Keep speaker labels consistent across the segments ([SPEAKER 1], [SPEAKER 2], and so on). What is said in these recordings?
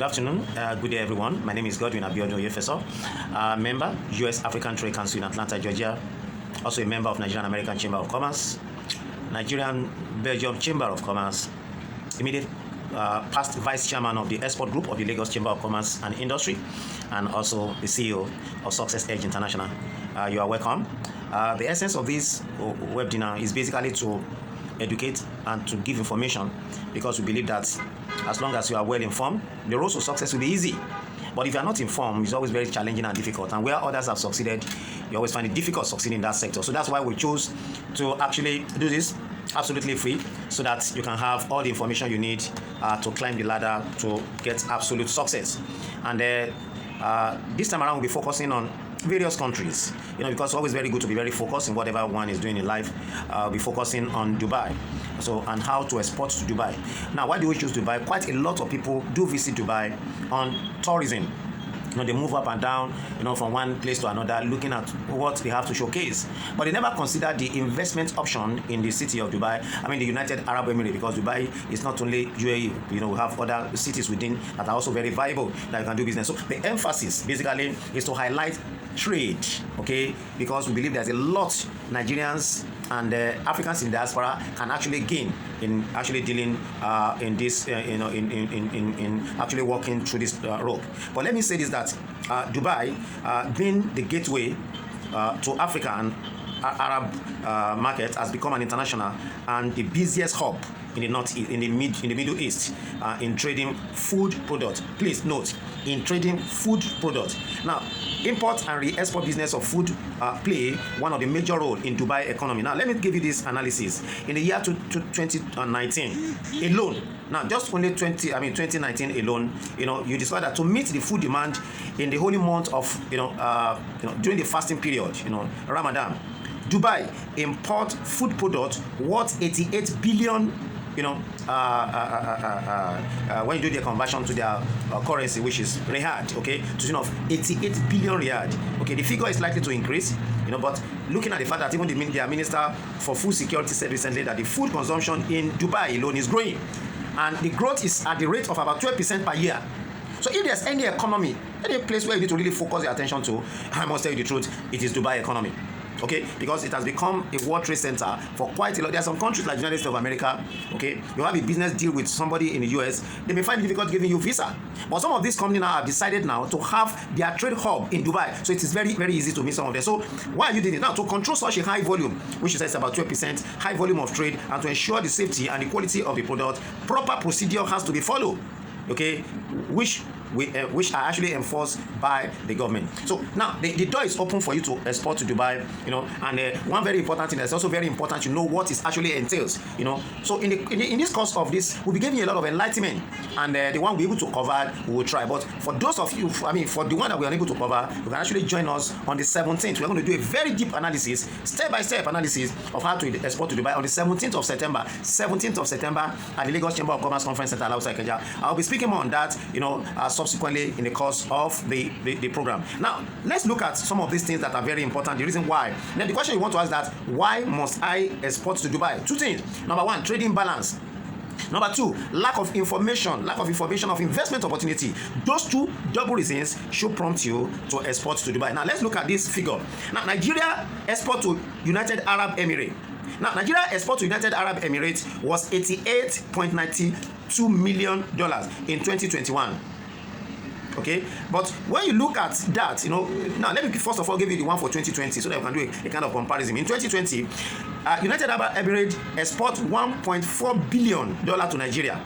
[SPEAKER 1] afternoon, good day everyone. My name is Godwin Abiodun Oyefeso, member, U.S. African Trade Council in Atlanta, Georgia. Also a member of Nigerian American Chamber of Commerce, Nigerian Belgium Chamber of Commerce, immediate past vice chairman of the export group of the Lagos Chamber of Commerce and Industry, and also the CEO of Success Edge International. You are welcome. The essence of this webinar is basically to educate and to give information, because we believe that as long as you are well informed, the road to success will be easy. But if you are not informed, it's always very challenging and difficult. And where others have succeeded, you always find it difficult succeeding in that sector. So that's why we chose to actually do this absolutely free, so that you can have all the information you need to climb the ladder to get absolute success. And this time around, we'll be focusing on various countries, because it's always very good to be very focused in whatever one is doing in life. We'll be focusing on Dubai, and how to export to Dubai. Now, why do we choose Dubai? Quite a lot of people do visit Dubai on tourism. They move up and down, from one place to another, looking at what they have to showcase. But they never consider the investment option in the city of Dubai. The United Arab Emirates, because Dubai is not only UAE. We have other cities within that are also very viable that you can do business. So the emphasis basically is to highlight trade, okay? Because we believe there's a lot Nigerians and Africans in diaspora can actually gain in actually dealing in this, in actually walking through this rope. But let me say this, that Dubai, being the gateway to Africa and Arab market, has become an international and the busiest hub in the Middle East in trading food products. Please note, in trading food products. Now, import and re-export business of food play one of the major role in Dubai economy. Now, let me give you this analysis. In the year 2019 alone, now just only 2019 alone, you discover that to meet the food demand in the holy month of, during the fasting period, Ramadan, Dubai import food products worth 88 billion. When you do the conversion to their currency, which is riyad, okay, to the tune of 88 billion riyad. Okay, the figure is likely to increase, but looking at the fact that even their minister for food security said recently that the food consumption in Dubai alone is growing, and the growth is at the rate of about 12% per year. So if there's any economy, any place where you need to really focus your attention to, I must tell you the truth, it is Dubai economy. Okay, because it has become a World Trade Center for quite a lot. There are some countries like the United States of America, okay, you have a business deal with somebody in the US, they may find it difficult giving you visa. But some of these companies now have decided now to have their trade hub in Dubai. So it is very, very easy to meet some of them. So why are you doing it? Now, to control such a high volume, which is about 12%, high volume of trade, and to ensure the safety and the quality of the product, proper procedure has to be followed, okay, which are actually enforced by the government. So now the door is open for you to export to Dubai, and one very important thing that's also very important, what it actually entails, So in this course of this, we'll be giving you a lot of enlightenment, and the one we're able to cover, we will try. But for those of you, for the one that we are able to cover, you can actually join us on the 17th. We're going to do a very deep analysis, step-by-step analysis of how to export to Dubai on the 17th of September at the Lagos Chamber of Commerce Conference Center outside Ikeja. I'll be speaking more on that, subsequently in the course of the program. Now, let's look at some of these things that are very important, the reason why. Now, the question you want to ask that, why must I export to Dubai? Two things. Number one, trading balance. Number two, lack of information of investment opportunity. Those two double reasons should prompt you to export to Dubai. Now, let's look at this figure. Now, Nigeria export to United Arab Emirates. Now, Nigeria export to United Arab Emirates was $88.92 million in 2021. Okay, but when you look at that, now let me first of all give you the one for 2020 so that you can do a kind of comparison. In 2020, United Arab Emirates export $1.4 billion to Nigeria.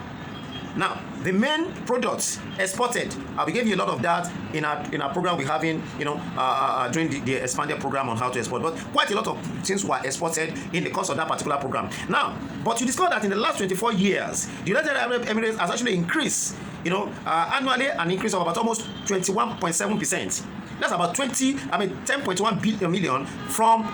[SPEAKER 1] Now, the main products exported, I'll be giving you a lot of that in our program we're having, during the expanded program on how to export. But quite a lot of things were exported in the course of that particular program. Now, but you discover that in the last 24 years, the United Arab Emirates has actually increased, annually an increase of about almost 21.7%. That's about 10.1 million from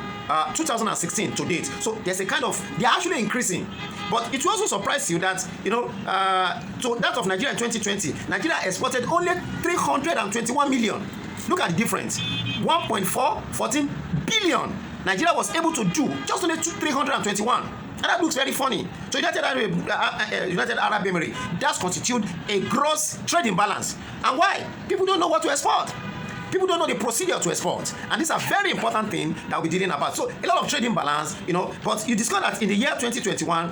[SPEAKER 1] 2016 to date. So there's a kind of, they're actually increasing. But it will also surprise you that, so that of Nigeria in 2020, Nigeria exported only 321 million. Look at the difference. 1.14 billion. Nigeria was able to do just only 321. And that looks very funny. So United Arab Emirates does constitute a gross trading balance. And why? People don't know what to export. People don't know the procedure to export. And this is a very important thing that we're dealing about. So a lot of trading balance, but you discover that in the year 2021,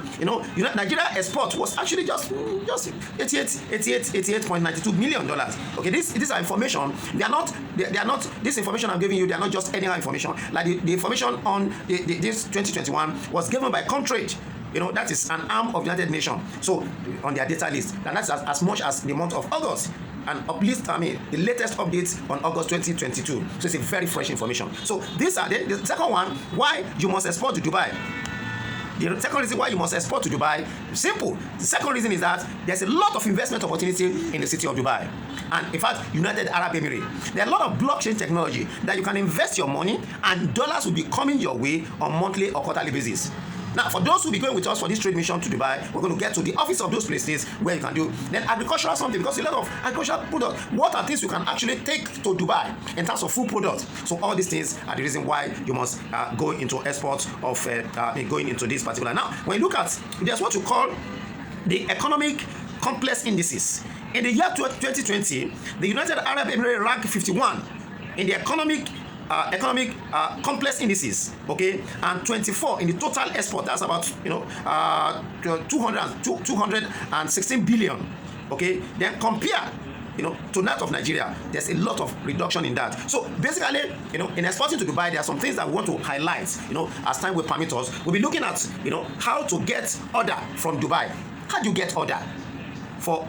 [SPEAKER 1] Nigeria export was actually just $88.92 million. Okay, these are information. They are not this information I'm giving you, they are not just any information. Like the information on this 2021 was given by Comtrade. That is an arm of the United Nations. So on their data list, and that's as much as the month of August. And the latest updates on August 2022. So it's a very fresh information. So these are the second one, why you must export to Dubai. The second reason why you must export to Dubai, simple. The second reason is that there's a lot of investment opportunity in the city of Dubai. And in fact, United Arab Emirates, there are a lot of blockchain technology that you can invest your money and dollars will be coming your way on monthly or quarterly basis. Now, for those who will be going with us for this trade mission to Dubai, we're going to get to the office of those places where you can do. Then agricultural something, because a lot of agricultural products, what are things you can actually take to Dubai in terms of food products? So all these things are the reason why you must go into exports of going into this particular. Now, when you look at, there's what you call the economic complex indices. In the year 2020, the United Arab Emirates ranked 51 in the economic complex indices, okay, and 24 in the total export. That's about 216 billion, okay. Then compare to that of Nigeria, there's a lot of reduction in that. So basically, in exporting to Dubai, there are some things that we want to highlight, as time will permit us. We'll be looking at how to get order from Dubai. How do you get order from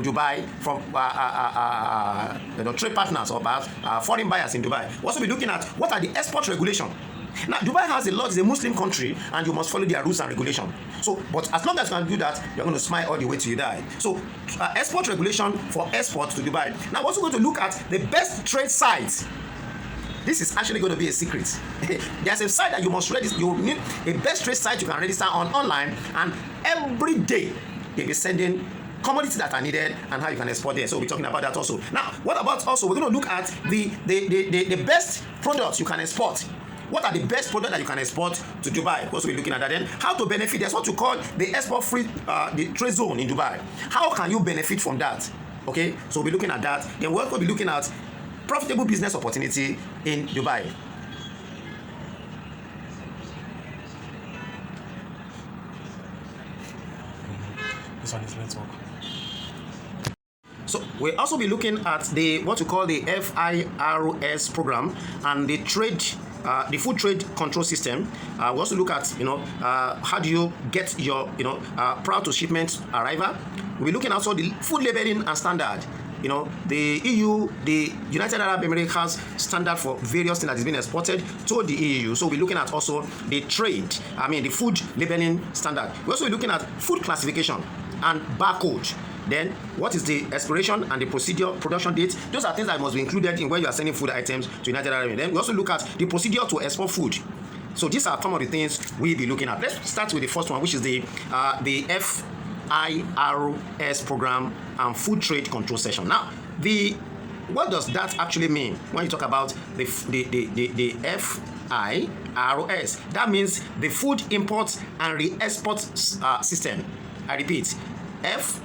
[SPEAKER 1] Dubai, from trade partners or foreign buyers in Dubai? We'll also be looking at what are the export regulations. Now, Dubai has a lot, it's a Muslim country, and you must follow their rules and regulations. So, but as long as you can do that, you're going to smile all the way till you die. So, export regulation for export to Dubai. Now, we're also going to look at the best trade sites. This is actually going to be a secret. There's a site that you must register. You need a best trade site you can register on online, and every day they'll be sending commodities that are needed and how you can export there. So we'll be talking about that also. Now, what about also, we're going to look at the best products you can export. What are the best products that you can export to Dubai? Also, we're looking at that. Then, how to benefit. There's what you call the export-free the trade zone in Dubai. How can you benefit from that? Okay, so we'll be looking at that. Then we'll also be looking at profitable business opportunity in Dubai.
[SPEAKER 2] This one is network.
[SPEAKER 1] So we'll also be looking at what you call the FIRS program and the the food trade control system. We also look at how do you get your proud to shipment arrival. We'll be looking also the food labeling and standard. The EU, the United Arab Emirates has standard for various things that is being exported to the EU. So we're looking at also the the food labeling standard. We're also looking at food classification and barcode. Then, what is the expiration and the procedure, production date? Those are things that must be included in when you are sending food items to United Arab Emirates. Then we also look at the procedure to export food. So these are some of the things we'll be looking at. Let's start with the first one, which is the FIRS program and food trade control session. Now, what does that actually mean when you talk about the FIRS? That means the food import and re-export system. I repeat, FIRS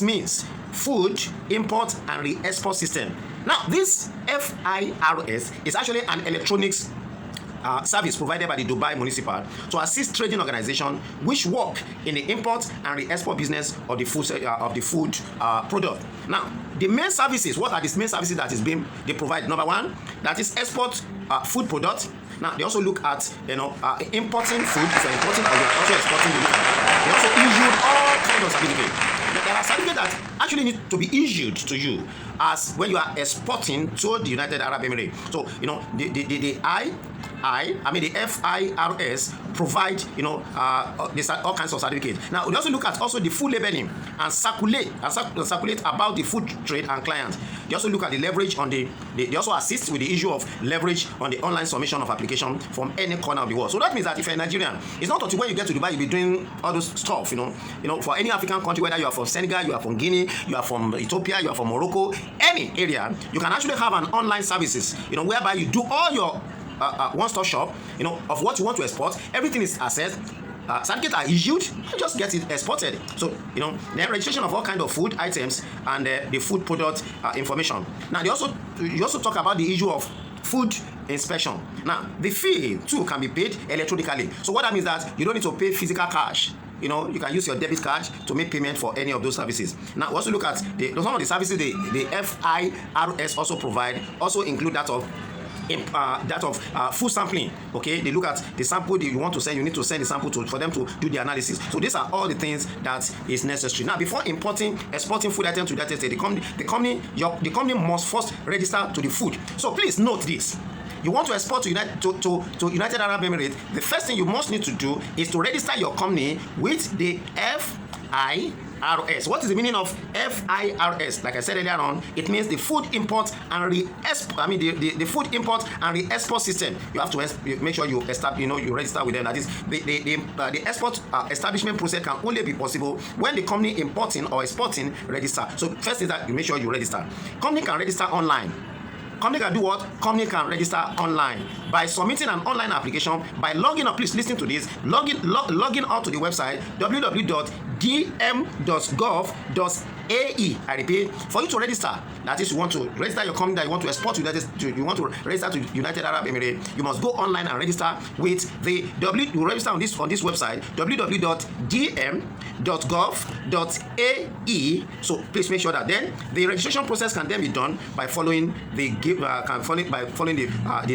[SPEAKER 1] means food import and re-export system. Now, this FIRS is actually an electronics service provided by the Dubai Municipal to assist trading organizations which work in the import and re-export business of the food product. Now, the main services, what are the main services that they provide? Number one, that is export food products. Now, they also look at importing food. If you're importing or you're also exporting, they look at that. They also issue all kinds of certificates. There are certificates that actually need to be issued to you as when you are exporting to the United Arab Emirates. So, the FIRS provide, all kinds of certificates. Now, we also look at also the food labeling and circulate about the food trade and clients. They also look at the leverage on they also assist with the issue of leverage on the online submission of application from any corner of the world. So that means that if you're a Nigerian, it's not until when you get to Dubai you'll be doing all those stuff, for any African country, whether you are from Senegal, you are from Guinea, you are from Ethiopia, you are from Morocco, any area, you can actually have an online services, whereby you do all your one-stop shop, of what you want to export. Everything is assessed. Certificates are issued, you just get it exported. So, then registration of all kind of food items and the food product information. Now, you also talk about the issue of food inspection. Now, the fee too can be paid electronically. So what that means that you don't need to pay physical cash. You can use your debit card to make payment for any of those services. Now, we also look at some of the services the FIRS also provide, also include that of food sampling. Okay, they look at the sample that you want to send. You need to send the sample for them to do the analysis. So these are all the things that is necessary. Now, before exporting food items to the United States, the company must first register to the food. So please note this. You want to export to United Arab Emirates, the first thing you must need to do is to register your company with the FIRS. What is the meaning of FIRS? Like I said earlier on, it means the food import and the food import and re-export system. You have to make sure you register with them. That is, the export establishment process can only be possible when the company importing or exporting register. So first is that you make sure you register. Company can register online. Company can do what? Company can register online by submitting an online application, by logging up. Please listen to this. Logging out to the website www.dm.gov.ae. I repeat, for you to register, that is, you want to register your company that you want to export to you want to register to United Arab Emirates, you must go online and register with you register on this website www.dm.gov.ae. So please make sure that then the registration process can then be done by following the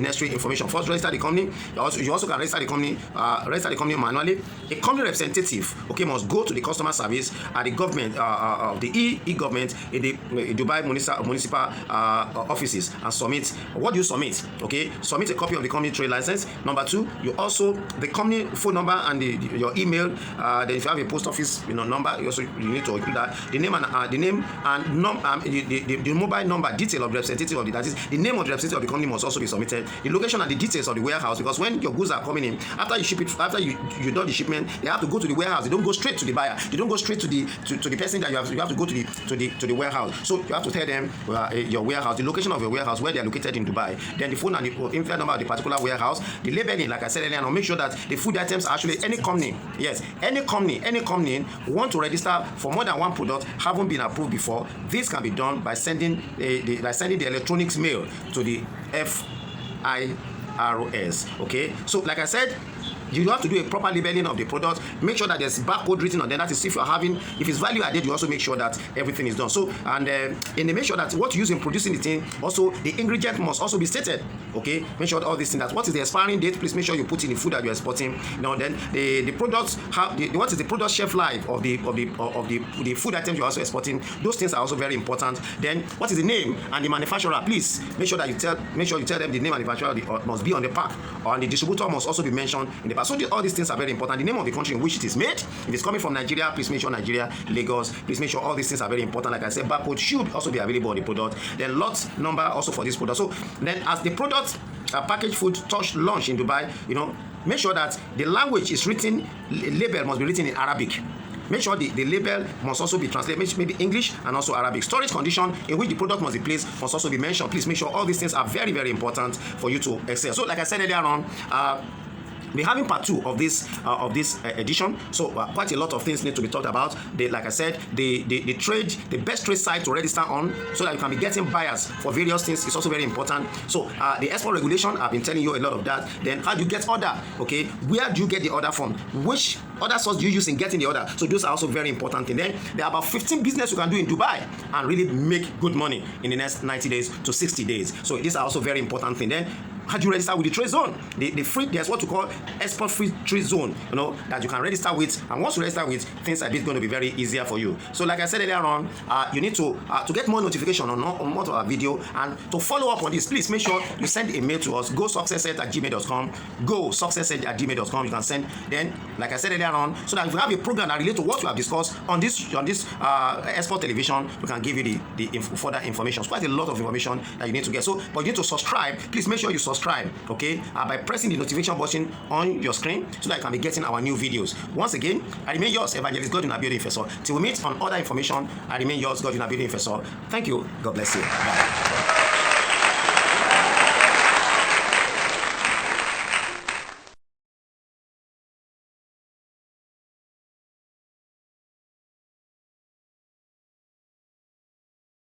[SPEAKER 1] necessary information. First, register the company. You also can register the company manually. A company representative, must go to the customer service at the government of the e-government in the Dubai municipal offices and submit. What do you submit? Submit a copy of the company trade license. Number 2, you also the company phone number and your email. Then if you have a post office number, you need to include that. The name and the mobile number detail of the representative of that is the name of the representative of the company must also be submitted. The location and the details of the warehouse, because when your goods are coming in, after you ship it, after you done the shipment, they have to go to the warehouse. They don't go straight to the buyer. They don't go straight to the person that you have to go to the warehouse. So you have to tell them your warehouse, the location of your warehouse, where they are located in Dubai. Then the phone and the info number of the particular warehouse. The labeling, like I said earlier, and make sure that the food items are actually any company want to register for more than one product haven't been approved before. This can be done by sending the electronics mail to the FIRS. Okay, so like I said, you have to do a proper labeling of the product. Make sure that there's barcode written on there. That is, if it's value added, you also make sure that everything is done. So, and make sure that what you use in producing the thing, also the ingredient must also be stated. Okay, make sure all these things. That what is the expiring date? Please make sure you put in the food that you're exporting. Then the products have what is the product shelf life of the food items you're also exporting. Those things are also very important. Then what is the name and the manufacturer? Please make sure that you tell them the name and manufacturer must be on the pack, and the distributor must also be mentioned in the pack. So all these things are very important. The name of the country in which it is made. If it's coming from Nigeria, please make sure Nigeria, Lagos. Please make sure all these things are very important. Like I said, barcode should also be available on the product. Then lot number also for this product. So then as the product packaged food touch launch in Dubai, make sure that the language is written, label must be written in Arabic. Make sure the label must also be translated, maybe English and also Arabic. Storage condition in which the product must be placed must also be mentioned. Please make sure all these things are very, very important for you to excel. So like I said earlier on, we're having part 2 of this edition. So quite a lot of things need to be talked about. Like I said, the best trade site to register on, so that you can be getting buyers for various things, is also very important. So the export regulation, I've been telling you a lot of that. Then how do you get order? Okay, where do you get the order from? Which other source do you use in getting the order? So those are also very important things. Then there are about 15 business you can do in Dubai and really make good money in the next 90 days to 60 days. So these are also very important things. Then how do you register with the trade zone? There's what you call export free trade zone, that you can register with. And once you register with, things are going to be very easier for you. So like I said earlier on, you need to get more notification on more of our video, and to follow up on this, please make sure you send a mail to us, gosuccessedge@gmail.com, gosuccessedge@gmail.com. You can send, then like I said earlier on, so that if you have a program that relates to what we have discussed on this export television, we can give you the further information. It's quite a lot of information that you need to get. So, but you need to subscribe. Please make sure you subscribe, okay, by pressing the notification button on your screen, so that you can be getting our new videos. Once again, I remain yours, Evangelist Godwin Abiodun Ifesor. Till we meet on other information, I remain yours, Godwin Abiodun Ifesor. Thank you. God bless you. Bye.